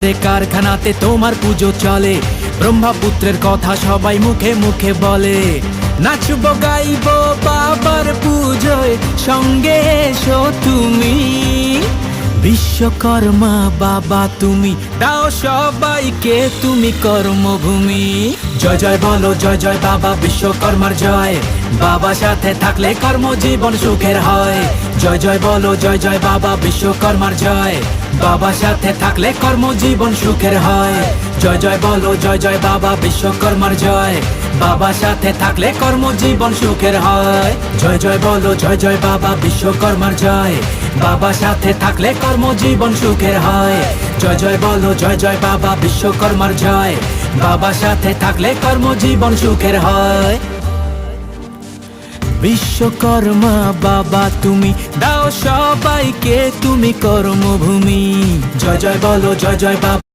বাড়িতে কারখানাতে তোমার পুজো চলে, ব্রহ্মপুত্রের কথা সবাই মুখে মুখে বলে। নাচবো গাইবো বাবার পুজোয়, সঙ্গে এসো তুমি। বিশ্বকর্মা বাবা তুমি, দাও সবাইকে তুমি কর্মভূমি। জয় জয় বলো জয় জয় বাবা বিশ্বকর্মার জয়, বাবা সাথে থাকলে কর্মজীবন সুখের হয়। জয় জয় বলো জয় জয় বাবা বিশ্বকর্মার জয়, বাবা সাথে থাকলে কর্মজীবন সুখের হয়। জয় জয় বলো জয় জয় বাবা বিশ্বকর্মার জয়, বাবা সাথে থাকলে কর্মজীবন সুখের হয়। জয় জয় বলো জয় জয় বাবা বিশ্বকর্মার জয়, বাবা সাথে থাকলে কর্মজীবন সুখের হয়। জয় জয় বলো জয় জয় বাবা বিশ্বকর্মার জয়, বাবা সাথে থাকলে কর্মজীবন সুখের হয়। বিশ্বকর্মা বাবা তুমি, দাও সবাইকে তুমি কর্মভূমি। জয় জয় বলো জয় জয় বাবা।